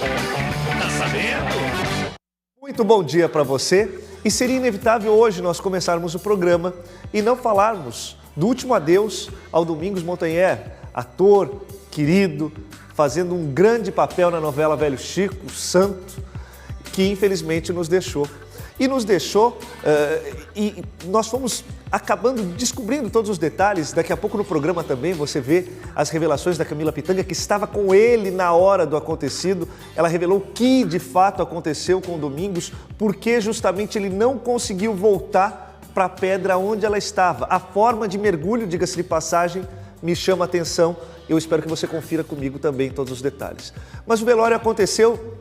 Tá sabendo? Muito bom dia para você. E seria inevitável hoje nós começarmos o programa e não falarmos do último adeus ao Domingos Montanher, ator querido, fazendo um grande papel na novela Velho Chico, Santo, que infelizmente nos deixou. E nos deixou, e nós fomos acabando descobrindo todos os detalhes. Daqui a pouco no programa também você vê as revelações da Camila Pitanga, que estava com ele na hora do acontecido. Ela revelou o que de fato aconteceu com o Domingos, porque justamente ele não conseguiu voltar para a pedra onde ela estava. A forma de mergulho, diga-se de passagem, me chama a atenção. Eu espero que você confira comigo também todos os detalhes. Mas o velório aconteceu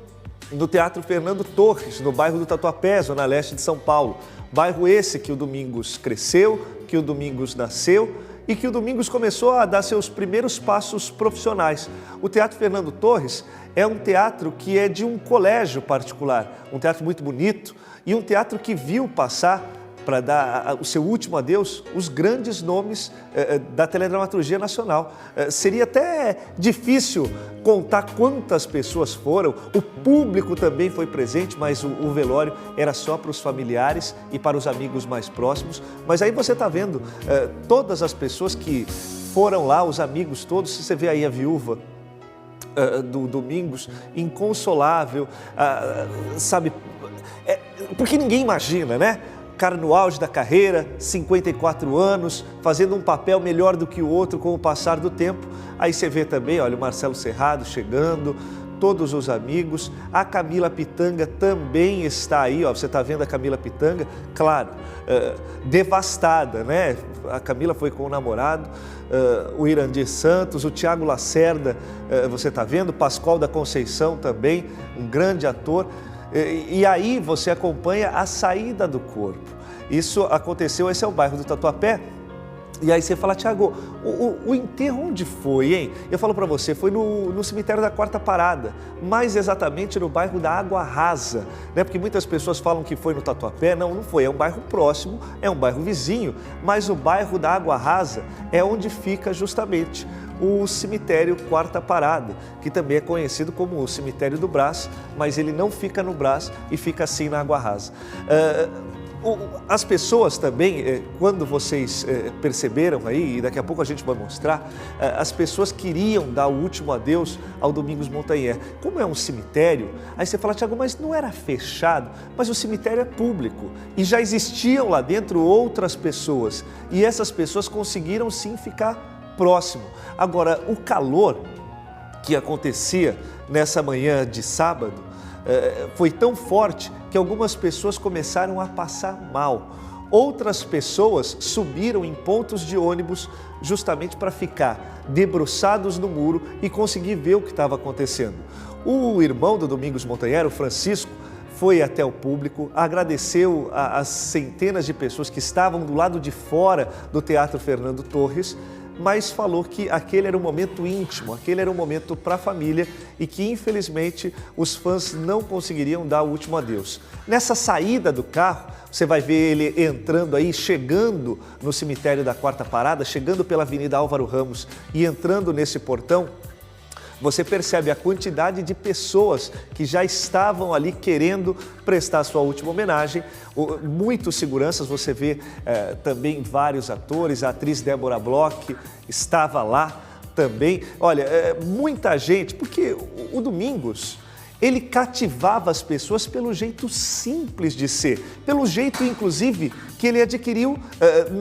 no Teatro Fernando Torres, no bairro do Tatuapé, zona leste de São Paulo. Bairro esse que o Domingos cresceu, que o Domingos nasceu e que o Domingos começou a dar seus primeiros passos profissionais. O Teatro Fernando Torres é um teatro que é de um colégio particular, um teatro muito bonito e um teatro que viu passar, para dar o seu último adeus, os grandes nomes da teledramaturgia nacional. Seria até difícil contar quantas pessoas foram, o público também foi presente, mas o velório era só para os familiares e para os amigos mais próximos. Mas aí você está vendo todas as pessoas que foram lá, os amigos todos, você vê aí a viúva do Domingos, inconsolável, sabe, porque ninguém imagina, né? Cara no auge da carreira, 54 anos, fazendo um papel melhor do que o outro com o passar do tempo. Aí você vê também, olha, o Marcelo Serrado chegando, todos os amigos, a Camila Pitanga também está aí, ó, você está vendo a Camila Pitanga, claro, devastada, né? A Camila foi com o namorado, o Irandir Santos, o Tiago Lacerda, você está vendo, Pascoal da Conceição também, um grande ator. E aí você acompanha a saída do corpo. Isso aconteceu, esse é o bairro do Tatuapé. E aí você fala, Tiago, o enterro onde foi, hein? Eu falo para você, foi no cemitério da Quarta Parada, mais exatamente no bairro da Água Rasa, né? Porque muitas pessoas falam que foi no Tatuapé, não foi, é um bairro próximo, é um bairro vizinho, mas o bairro da Água Rasa é onde fica justamente o cemitério Quarta Parada, que também é conhecido como o cemitério do Brás, mas ele não fica no Brás e fica assim na Água Rasa. As pessoas também, quando vocês perceberam aí, e daqui a pouco a gente vai mostrar, as pessoas queriam dar o último adeus ao Domingos Montanher. Como é um cemitério, aí você fala, Tiago, mas não era fechado? Mas o cemitério é público e já existiam lá dentro outras pessoas e essas pessoas conseguiram sim ficar próximo. Agora, o calor que acontecia nessa manhã de sábado foi tão forte que algumas pessoas começaram a passar mal. Outras pessoas subiram em pontos de ônibus justamente para ficar debruçados no muro e conseguir ver o que estava acontecendo. O irmão do Domingos Montanher, o Francisco, foi até o público, agradeceu às centenas de pessoas que estavam do lado de fora do Teatro Fernando Torres, mas falou que aquele era um momento íntimo, aquele era um momento para a família e que infelizmente os fãs não conseguiriam dar o último adeus. Nessa saída do carro, você vai ver ele entrando aí, chegando no cemitério da Quarta Parada, chegando pela Avenida Álvaro Ramos e entrando nesse portão. Você percebe a quantidade de pessoas que já estavam ali querendo prestar sua última homenagem. Muitos seguranças, você vê também vários atores, a atriz Débora Bloch estava lá também. Olha, muita gente, porque o Domingos, ele cativava as pessoas pelo jeito simples de ser, pelo jeito, inclusive, que ele adquiriu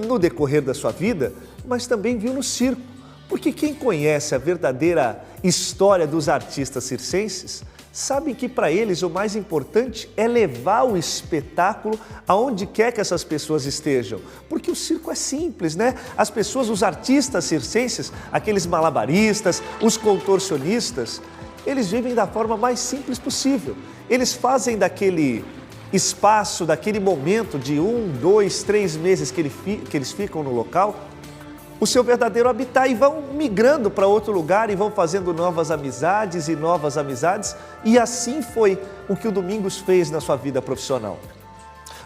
no decorrer da sua vida, mas também viu no circo. Porque quem conhece a verdadeira história dos artistas circenses sabe que para eles o mais importante é levar o espetáculo aonde quer que essas pessoas estejam. Porque o circo é simples, né? As pessoas, os artistas circenses, aqueles malabaristas, os contorcionistas, eles vivem da forma mais simples possível. Eles fazem daquele espaço, daquele momento de 1, 2, 3 meses que eles ficam no local, o seu verdadeiro habitat e vão migrando para outro lugar e vão fazendo novas amizades e assim foi o que o Domingos fez na sua vida profissional.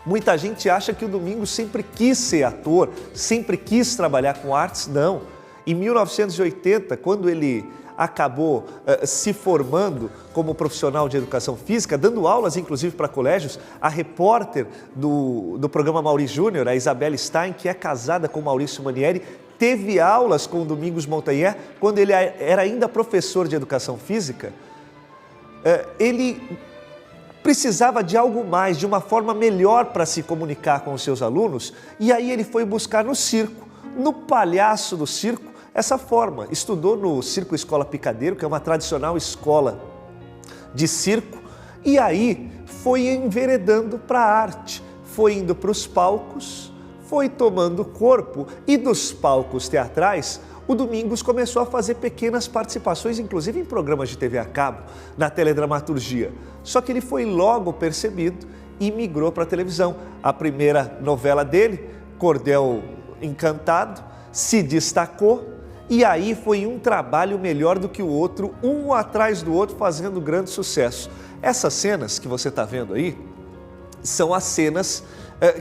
Muita gente acha que o Domingos sempre quis ser ator, sempre quis trabalhar com artes, não. Em 1980, quando ele acabou se formando como profissional de educação física, dando aulas inclusive para colégios. A repórter do programa Maurício Júnior, a Isabelle Stein, que é casada com Maurício Manieri, teve aulas com o Domingos Montanher quando ele era ainda professor de educação física. Ele precisava de algo mais, de uma forma melhor para se comunicar com os seus alunos, e aí ele foi buscar no circo, no palhaço do circo, essa forma. Estudou no Circo Escola Picadeiro, que é uma tradicional escola de circo, e aí foi enveredando para a arte, foi indo para os palcos, foi tomando corpo, e dos palcos teatrais, o Domingos começou a fazer pequenas participações, inclusive em programas de TV a cabo, na teledramaturgia. Só que ele foi logo percebido e migrou para a televisão. A primeira novela dele, Cordel Encantado, se destacou, e aí foi um trabalho melhor do que o outro, um atrás do outro, fazendo grande sucesso. Essas cenas que você está vendo aí são as cenas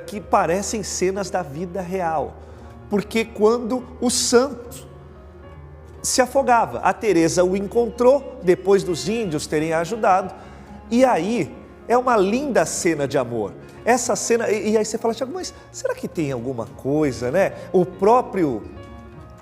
que parecem cenas da vida real, porque quando o santo se afogava, a Teresa o encontrou depois dos índios terem ajudado, e aí é uma linda cena de amor. Essa cena, e aí você fala, Tiago, mas será que tem alguma coisa, né? O próprio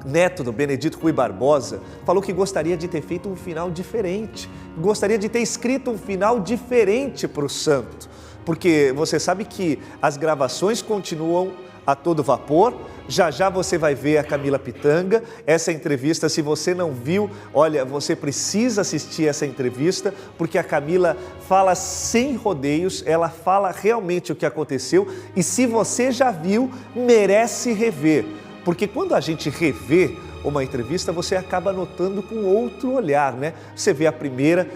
neto do Benedito Rui Barbosa falou que gostaria de ter feito um final diferente, gostaria de ter escrito um final diferente para o santo, porque você sabe que as gravações continuam a todo vapor. Já já você vai ver a Camila Pitanga. Essa entrevista, se você não viu, olha, você precisa assistir essa entrevista, porque a Camila fala sem rodeios, ela fala realmente o que aconteceu, e se você já viu, merece rever, porque quando a gente revê uma entrevista, você acaba notando com outro olhar, né? Você vê a primeira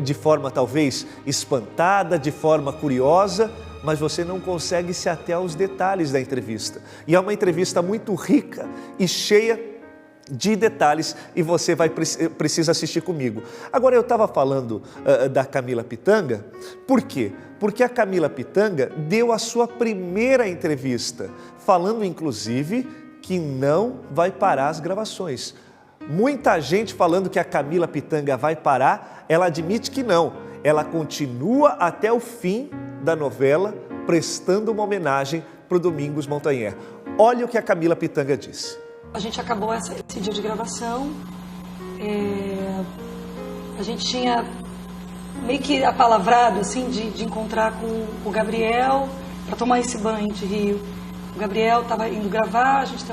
de forma talvez espantada, de forma curiosa, mas você não consegue se ater aos detalhes da entrevista. E é uma entrevista muito rica e cheia de detalhes, e você precisa assistir comigo. Agora, eu estava falando da Camila Pitanga, por quê? Porque a Camila Pitanga deu a sua primeira entrevista, falando inclusive que não vai parar as gravações. Muita gente falando que a Camila Pitanga vai parar, ela admite que não. Ela continua até o fim da novela, prestando uma homenagem para o Domingos Montanher. Olha o que a Camila Pitanga disse. A gente acabou esse dia de gravação, a gente tinha meio que apalavrado assim, de encontrar com o Gabriel para tomar esse banho de rio. O Gabriel estava indo gravar, a gente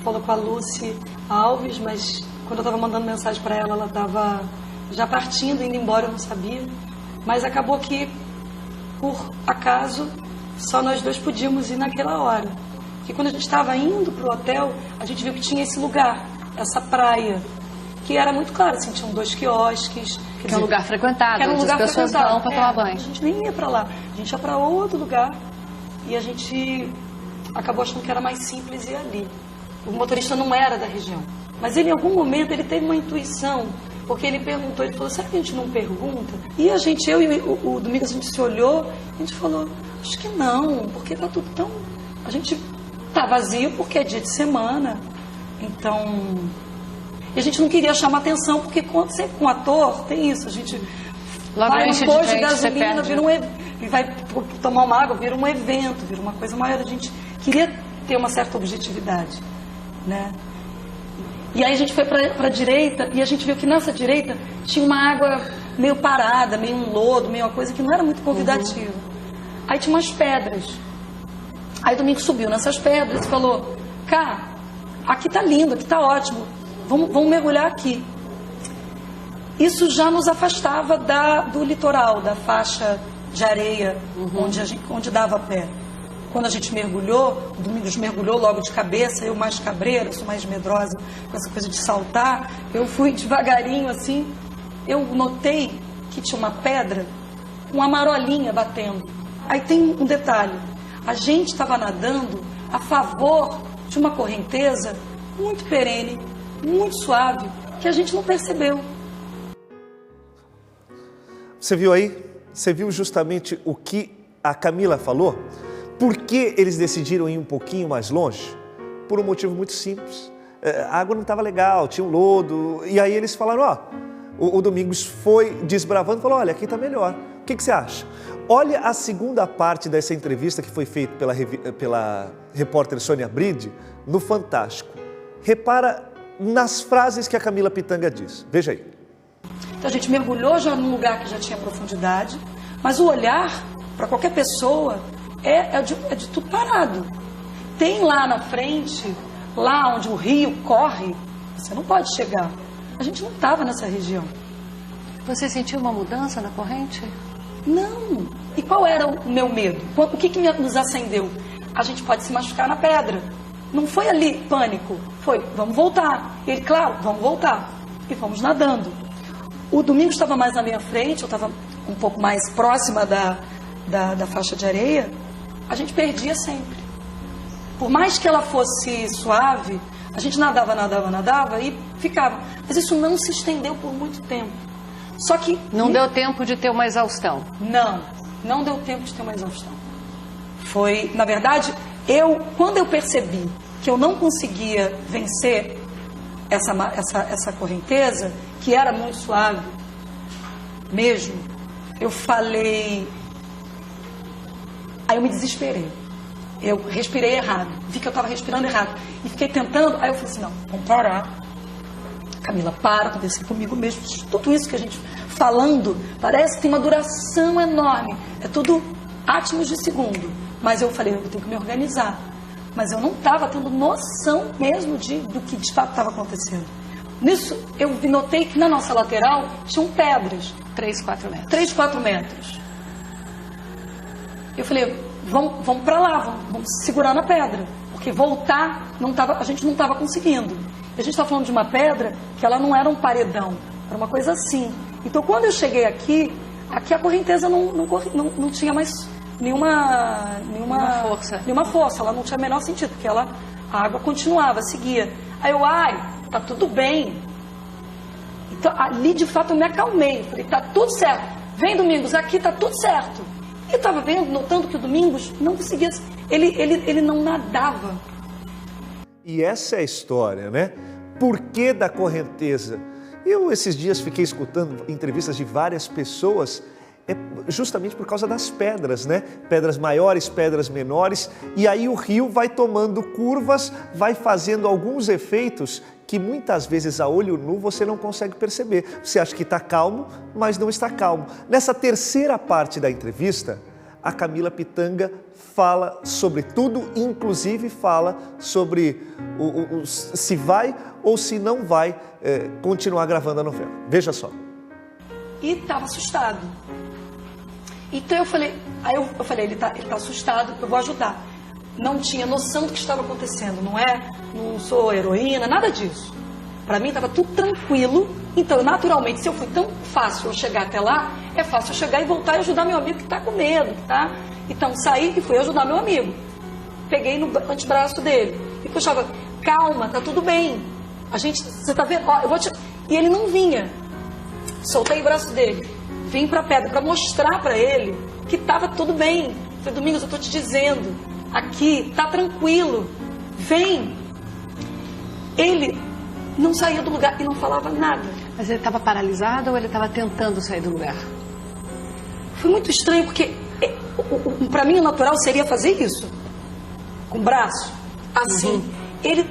falou com a Lucy Alves, mas quando eu estava mandando mensagem para ela, ela estava já partindo, indo embora, eu não sabia. Mas acabou que, por acaso, só nós dois podíamos ir naquela hora. Porque quando a gente estava indo para o hotel, a gente viu que tinha esse lugar, essa praia, que era muito claro, assim, tinham 2 quiosques. Que é um lugar frequentado, onde as pessoas vão para tomar banho. A gente nem ia para lá, a gente ia para outro lugar, e a gente acabou achando que era mais simples ir ali. O motorista não era da região, mas ele, em algum momento, ele teve uma intuição, porque ele perguntou, ele falou, será que a gente não pergunta? E a gente, eu e o Domingos, a gente se olhou, a gente falou, acho que não, porque tá tudo tão... A gente tá vazio porque é dia de semana, então... E a gente não queria chamar atenção, porque sempre com ator tem isso, a gente vai um posto de gasolina, vira e vai tomar uma água, vira um evento, vira uma coisa maior. A gente queria ter uma certa objetividade, né? E aí a gente foi para a direita e a gente viu que nessa direita tinha uma água meio parada, meio um lodo, meio uma coisa que não era muito convidativa. Aí tinha umas pedras. Aí o Domingos subiu nessas pedras e falou, cá, aqui tá lindo, aqui tá ótimo, vamos mergulhar aqui. Isso já nos afastava do litoral, da faixa de areia, onde dava pé. Quando a gente mergulhou, o Domingos mergulhou logo de cabeça, eu mais cabreira, eu sou mais medrosa com essa coisa de saltar, eu fui devagarinho assim, eu notei que tinha uma pedra com uma marolinha batendo. Aí tem um detalhe, a gente estava nadando a favor de uma correnteza muito perene, muito suave, que a gente não percebeu. Você viu aí? Você viu justamente o que a Camila falou? Por que eles decidiram ir um pouquinho mais longe? Por um motivo muito simples. a água não estava legal, tinha um lodo. E aí eles falaram, ó, o Domingos foi desbravando e falou, olha, aqui está melhor. O que você acha? Olha a segunda parte dessa entrevista que foi feita pela repórter Sônia Bride no Fantástico. Repara nas frases que a Camila Pitanga diz. Veja aí. Então a gente mergulhou já num lugar que já tinha profundidade, mas o olhar para qualquer pessoa é de tudo parado. Tem lá na frente, lá onde o rio corre, você não pode chegar. A gente não estava nessa região. Você sentiu uma mudança na corrente? Não. E qual era o meu medo? O que nos acendeu? A gente pode se machucar na pedra. Não foi ali pânico, foi vamos voltar. Ele, claro, vamos voltar. E fomos nadando. O Domingos estava mais na minha frente, eu estava um pouco mais próxima da faixa de areia. A gente perdia sempre. Por mais que ela fosse suave, a gente nadava e ficava. Mas isso não se estendeu por muito tempo. Só que... Não deu tempo de ter uma exaustão? Não deu tempo de ter uma exaustão. Foi, na verdade, quando eu percebi que eu não conseguia vencer essa correnteza, que era muito suave mesmo, eu falei... Aí eu me desesperei. Eu respirei errado. Vi que eu estava respirando errado. E fiquei tentando. Aí eu falei assim, não, vamos parar. Camila, conversei comigo mesmo. Tudo isso que a gente falando, parece que tem uma duração enorme. É tudo átomos de segundo. Mas eu falei, eu tenho que me organizar. Mas eu não estava tendo noção mesmo do que de fato estava acontecendo. Nisso, eu notei que na nossa lateral tinham pedras. 3, 4 metros. 3, 4 metros. Eu falei, vamos para lá, vamos segurar na pedra. Porque voltar, a gente não estava conseguindo. A gente está falando de uma pedra que ela não era um paredão, era uma coisa assim. Então, quando eu cheguei aqui a correnteza não tinha mais nenhuma força. Ela não tinha o menor sentido, porque a água continuava, seguia. Aí eu, tá tudo bem. Então, ali, de fato, eu me acalmei. Falei, tá tudo certo. Vem, Domingos, aqui tá tudo certo. E eu estava notando que o Domingos não conseguia, ele não nadava. E essa é a história, né? Por que da correnteza? Eu, esses dias, fiquei escutando entrevistas de várias pessoas, justamente por causa das pedras, né? Pedras maiores, pedras menores, e aí o rio vai tomando curvas, vai fazendo alguns efeitos que muitas vezes a olho nu você não consegue perceber. Você acha que está calmo, mas não está calmo. Nessa terceira parte da entrevista, a Camila Pitanga fala sobre tudo, inclusive fala sobre se vai ou se não vai continuar gravando a novela. Veja só. E estava assustado. Então eu falei, ele tá assustado, eu vou ajudar. Não tinha noção do que estava acontecendo, não sou heroína, nada disso. Para mim estava tudo tranquilo, então naturalmente, se eu fui tão fácil eu chegar até lá, é fácil eu chegar e voltar e ajudar meu amigo que está com medo, tá? Então saí e fui ajudar meu amigo. Peguei no antebraço dele e puxava, calma, tá tudo bem. Você tá vendo? Ó, E ele não vinha. Soltei o braço dele, vim para a pedra para mostrar para ele que estava tudo bem. Falei, Domingos, eu tô te dizendo, aqui tá tranquilo, vem. Ele não saía do lugar e não falava nada. Mas ele estava paralisado ou ele estava tentando sair do lugar? Foi muito estranho, porque para mim o natural seria fazer isso. Com o braço, assim. Uhum. Ele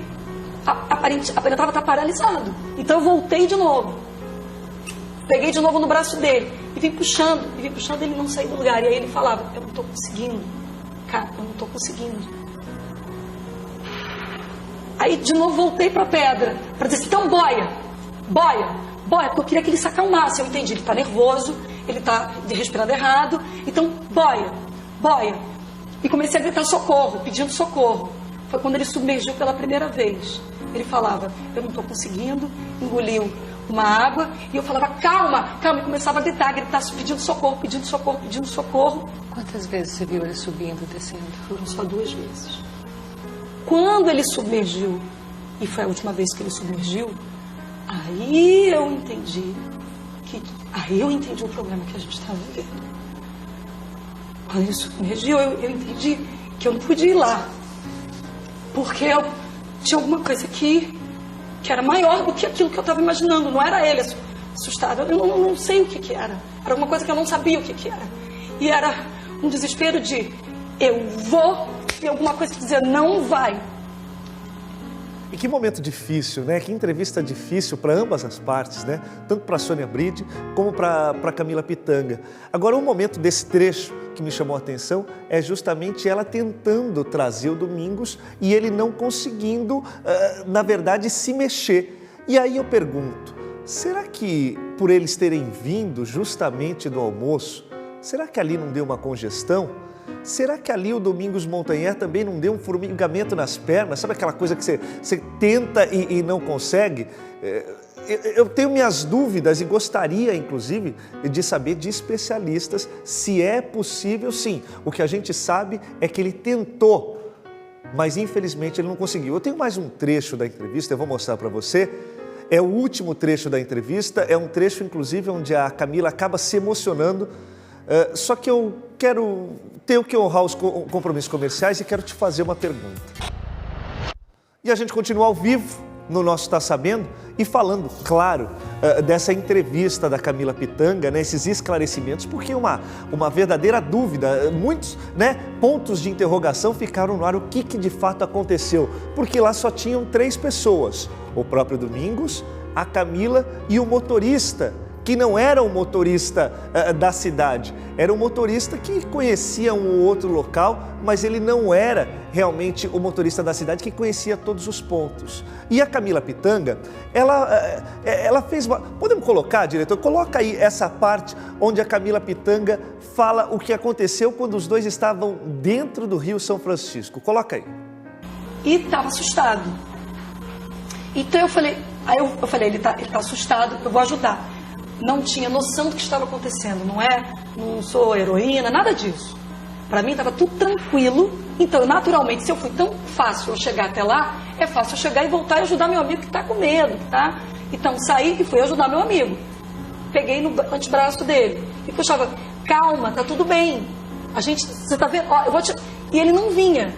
aparentava estar paralisado. Então eu voltei de novo. Peguei de novo no braço dele e vim puxando, ele não saía do lugar. E aí ele falava, eu não estou conseguindo. Cara, eu não estou conseguindo. Aí de novo voltei para a pedra, para dizer, então boia, porque eu queria que ele se acalmasse. Eu entendi, ele está nervoso, ele está respirando errado, então boia. E comecei a gritar socorro, pedindo socorro. Foi quando ele submergiu pela primeira vez. Ele falava, eu não estou conseguindo, engoliu uma água, e eu falava, calma, e começava a gritar, pedindo socorro. Quantas vezes você viu ele subindo, descendo? Foram só 2 vezes. Quando ele submergiu, e foi a última vez que ele submergiu, aí eu entendi o problema que a gente estava vivendo. Quando ele submergiu, eu entendi que eu não podia ir lá, porque tinha alguma coisa que que era maior do que aquilo que eu estava imaginando. Não era ele assustado, eu não sei o que era. Era uma coisa que eu não sabia o que era. E era um desespero de eu vou, e alguma coisa que dizer não vai. E que momento difícil, né? Que entrevista difícil para ambas as partes, né? Tanto para a Sônia Bride como para Camila Pitanga. Agora, um momento desse trecho que me chamou a atenção é justamente ela tentando trazer o Domingos e ele não conseguindo, na verdade, se mexer. E aí eu pergunto, será que por eles terem vindo justamente do almoço, será que ali não deu uma congestão? Será que ali o Domingos Montanher também não deu um formigamento nas pernas? Sabe aquela coisa que você tenta e não consegue? Eu tenho minhas dúvidas e gostaria, inclusive, de saber de especialistas se é possível, sim. O que a gente sabe é que ele tentou, mas infelizmente ele não conseguiu. Eu tenho mais um trecho da entrevista, eu vou mostrar para você. É o último trecho da entrevista, é um trecho, inclusive, onde a Camila acaba se emocionando. Só que eu tenho que honrar os compromissos comerciais e quero te fazer uma pergunta. E a gente continua ao vivo no nosso Tá Sabendo e falando, claro, dessa entrevista da Camila Pitanga, né, esses esclarecimentos, porque uma verdadeira dúvida, muitos, né, pontos de interrogação ficaram no ar, o que de fato aconteceu, porque lá só tinham 3 pessoas, o próprio Domingos, a Camila e o motorista, que não era um motorista da cidade, era um motorista que conhecia um ou outro local, mas ele não era realmente o motorista da cidade que conhecia todos os pontos. E a Camila Pitanga, ela fez uma... Podemos colocar, diretor? Coloca aí essa parte onde a Camila Pitanga fala o que aconteceu quando os dois estavam dentro do Rio São Francisco. Coloca aí. E estava assustado. Então eu falei, ele tá assustado, eu vou ajudar. Não tinha noção do que estava acontecendo, não sou heroína, nada disso. Para mim estava tudo tranquilo, então naturalmente, se eu fui tão fácil eu chegar até lá, é fácil eu chegar e voltar e ajudar meu amigo que está com medo, tá? Então saí e fui ajudar meu amigo. Peguei no antebraço dele e puxava, calma, tá tudo bem. Você tá vendo? Ó, E ele não vinha.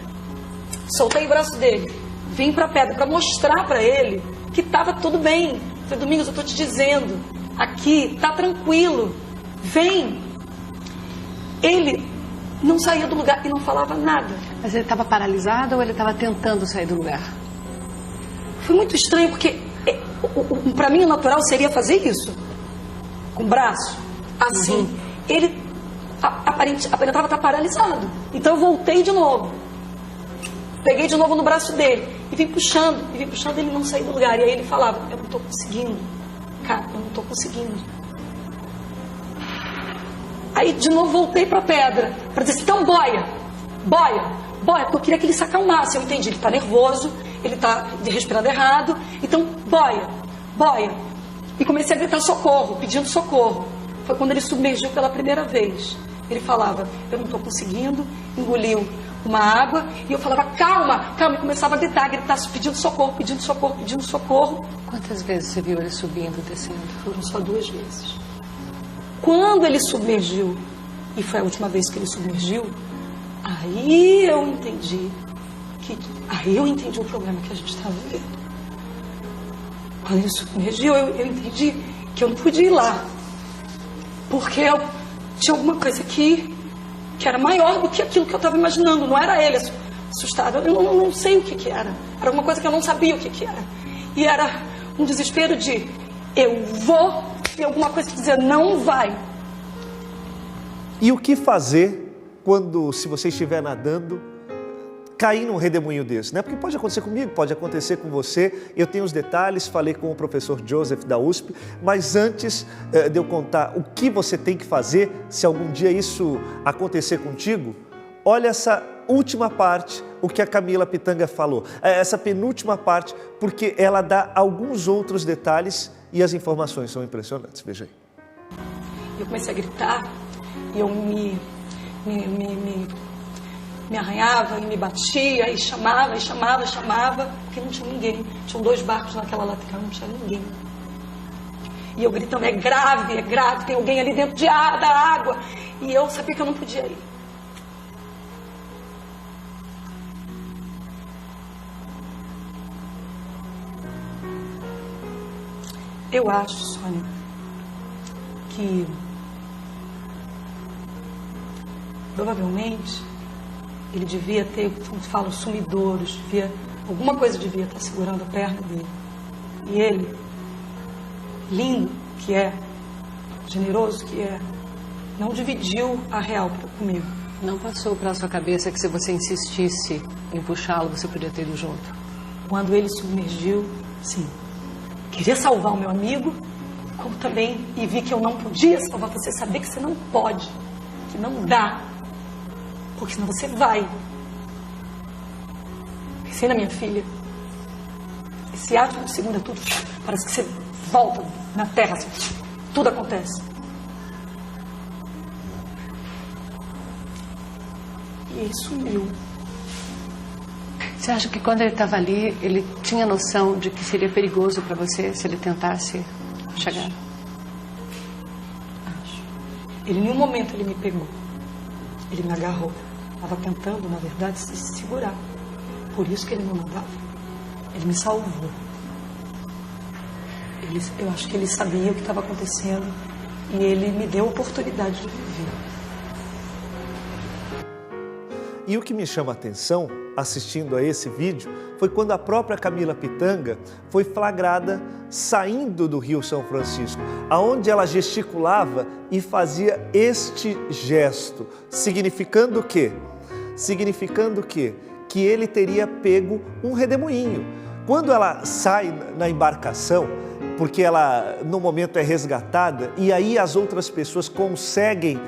Soltei o braço dele, vim para a pedra para mostrar para ele que estava tudo bem. Falei, Domingos, eu tô te dizendo, aqui tá tranquilo, vem. Ele não saía do lugar e não falava nada. Mas ele estava paralisado ou ele estava tentando sair do lugar? Foi muito estranho porque para mim o natural seria fazer isso com o braço assim. Ele aparentava estar paralisado, então eu voltei de novo, peguei de novo no braço dele e vim puxando, ele não saía do lugar. E aí ele falava, eu não tô conseguindo, cara, eu não tô conseguindo. Aí de novo voltei para a pedra para dizer, então boia, porque eu queria que ele se acalmasse. Eu entendi, ele está nervoso, ele está respirando errado, então boia. E comecei a gritar socorro, pedindo socorro. Foi quando ele submergiu pela primeira vez. Ele falava, eu não estou conseguindo, engoliu uma água e eu falava, calma, e começava a gritar, pedindo socorro. Quantas vezes você viu ele subindo e descendo? Foram só 2 vezes. Quando ele submergiu, e foi a última vez que ele submergiu, aí eu entendi o problema que a gente estava vivendo. Quando ele submergiu, eu entendi que eu não podia ir lá, porque tinha alguma coisa que era maior do que aquilo que eu estava imaginando. Não era ele assustado, eu não sei o que era. Era alguma coisa que eu não sabia o que era. E era um desespero de eu vou, e alguma coisa que dizer não vai. E o que fazer quando, se você estiver nadando, cair num redemoinho desse, né? Porque pode acontecer comigo, pode acontecer com você. Eu tenho os detalhes, falei com o professor Joseph da USP, mas antes de eu contar o que você tem que fazer, se algum dia isso acontecer contigo, olha essa última parte, o que a Camila Pitanga falou, essa penúltima parte, porque ela dá alguns outros detalhes e as informações são impressionantes. Veja aí. Eu comecei a gritar e eu me arranhava e me batia e chamava, porque não tinha ninguém. Tinham 2 barcos naquela lateral, não tinha ninguém. E eu gritando, é grave, tem alguém ali dentro da água. E eu sabia que eu não podia ir. Eu acho, Sônia, que provavelmente ele devia ter, como falam, sumidouros, alguma coisa devia estar segurando a perna dele. E ele, lindo que é, generoso que é, não dividiu a real comigo. Não passou pela sua cabeça que se você insistisse em puxá-lo, você podia ter ido junto? Quando ele submergiu, sim. Queria salvar o meu amigo, como também, e vi que eu não podia salvar você. Saber que você não pode, que não dá, porque senão você vai. Pensei na minha filha. Esse átomo de segunda tudo, parece que você volta na terra, assim, tudo acontece. E ele sumiu. Você acha que quando ele estava ali, ele tinha noção de que seria perigoso para você se ele tentasse chegar? Acho. Ele, em nenhum momento, ele me pegou. Ele me agarrou. Estava tentando, na verdade, se segurar. Por isso que ele não nadava. Ele me salvou. Eu acho que ele sabia o que estava acontecendo e ele me deu a oportunidade de viver. E o que me chama a atenção, assistindo a esse vídeo, foi quando a própria Camila Pitanga foi flagrada saindo do Rio São Francisco, aonde ela gesticulava e fazia este gesto, significando o quê? Significando que ele teria pego um redemoinho. Quando ela sai na embarcação, porque ela no momento é resgatada, e aí as outras pessoas conseguem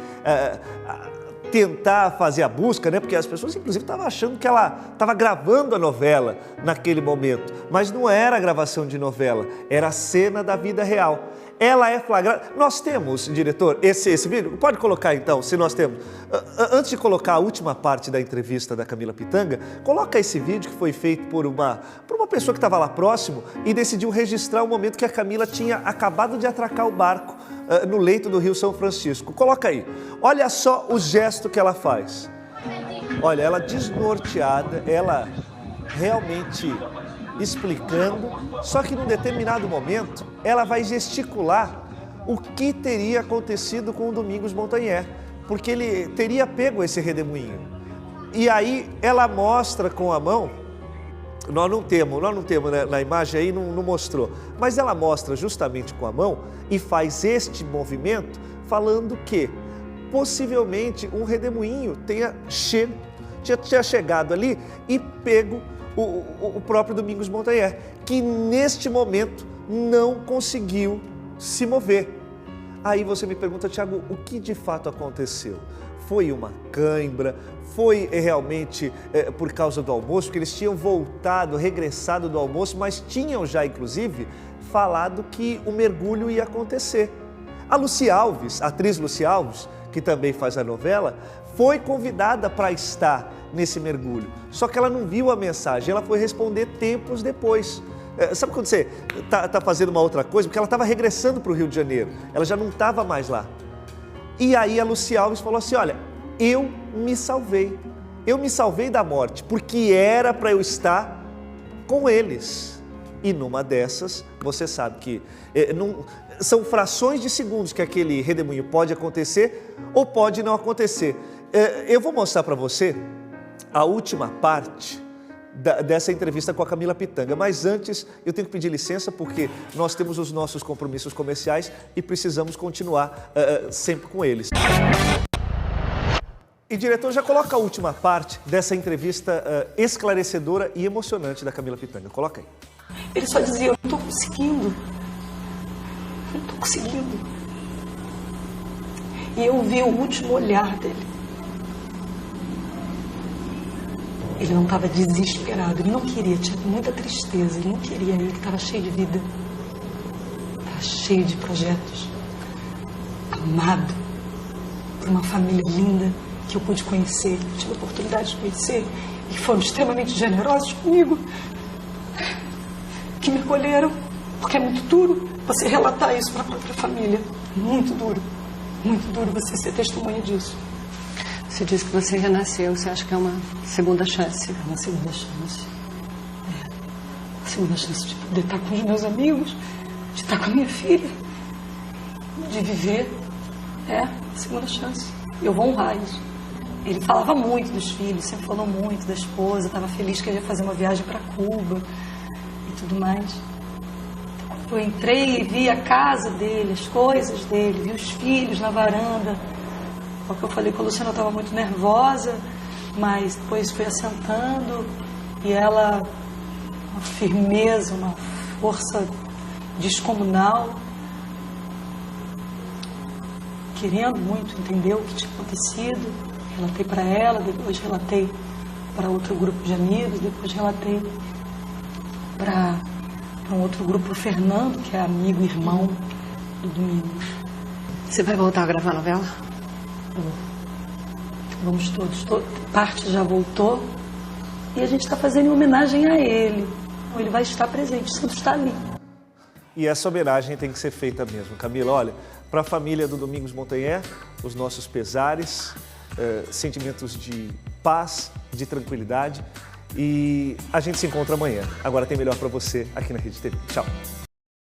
tentar fazer a busca, né? Porque as pessoas inclusive estavam achando que ela estava gravando a novela naquele momento, mas não era a gravação de novela, era a cena da vida real. Ela é flagrada. Nós temos, diretor, esse vídeo? Pode colocar então, se nós temos. Antes de colocar a última parte da entrevista da Camila Pitanga, coloca esse vídeo que foi feito por uma pessoa que estava lá próximo e decidiu registrar o momento que a Camila tinha acabado de atracar o barco no leito do Rio São Francisco. Coloca aí. Olha só o gesto que ela faz. Olha, ela desnorteada, ela realmente explicando, só que num determinado momento ela vai gesticular o que teria acontecido com o Domingos Montanher, porque ele teria pego esse redemoinho. E aí ela mostra com a mão, nós não temos né, na imagem aí não mostrou, mas ela mostra justamente com a mão e faz este movimento falando que possivelmente um redemoinho tinha chegado ali e pego o próprio Domingos Montanher, que neste momento não conseguiu se mover. Aí você me pergunta, Tiago, o que de fato aconteceu? Foi uma cãibra? Foi realmente por causa do almoço? Porque eles tinham regressado do almoço, mas tinham já inclusive falado que o mergulho ia acontecer. A Lucy Alves, a atriz Lucy Alves, que também faz a novela, foi convidada para estar nesse mergulho. Só que ela não viu a mensagem, ela foi responder tempos depois. Sabe quando você está fazendo uma outra coisa? Porque ela estava regressando para o Rio de Janeiro, ela já não estava mais lá. E aí a Lucy Alves falou assim, olha, eu me salvei da morte, porque era para eu estar com eles. E numa dessas, você sabe que são frações de segundos que aquele redemoinho pode acontecer ou pode não acontecer. Eu vou mostrar para você a última parte dessa entrevista com a Camila Pitanga, mas antes eu tenho que pedir licença porque nós temos os nossos compromissos comerciais e precisamos continuar sempre com eles. E diretor, já coloca a última parte dessa entrevista esclarecedora e emocionante da Camila Pitanga, coloca aí. Ele só dizia, eu não estou conseguindo. Eu não estou conseguindo. E eu vi o último olhar dele. Ele não estava desesperado, ele não queria, tinha muita tristeza, ele não queria, ele estava cheio de vida. Estava cheio de projetos. Amado por uma família linda que eu pude conhecer, que eu tive a oportunidade de conhecer e que foram extremamente generosos comigo. Que me acolheram, porque é muito duro você relatar isso para a própria família. Muito duro você ser testemunha disso. Você disse que você renasceu, você acha que é uma segunda chance? É uma segunda chance. Uma segunda chance de poder estar com os meus amigos, de estar com a minha filha, de viver. Segunda chance. Eu vou honrar isso. Ele falava muito dos filhos, sempre falou muito da esposa, estava feliz que ele ia fazer uma viagem para Cuba e tudo mais. Eu entrei e vi a casa dele, as coisas dele, vi os filhos na varanda. Porque eu falei com a Luciana, eu estava muito nervosa, mas depois fui assentando e ela, uma firmeza, uma força descomunal, querendo muito entender o que tinha acontecido. Relatei para ela, depois relatei para outro grupo de amigos, depois relatei para um outro grupo, o Fernando, que é amigo e irmão do Domingos. Você vai voltar a gravar a novela? Vamos todos, parte já voltou e a gente está fazendo em homenagem a ele. Ele vai estar presente, o Santos está ali. E essa homenagem tem que ser feita mesmo. Camila, olha, para a família do Domingos Montanher, os nossos pesares, sentimentos de paz, de tranquilidade. E a gente se encontra amanhã. Agora tem melhor para você aqui na Rede TV. Tchau.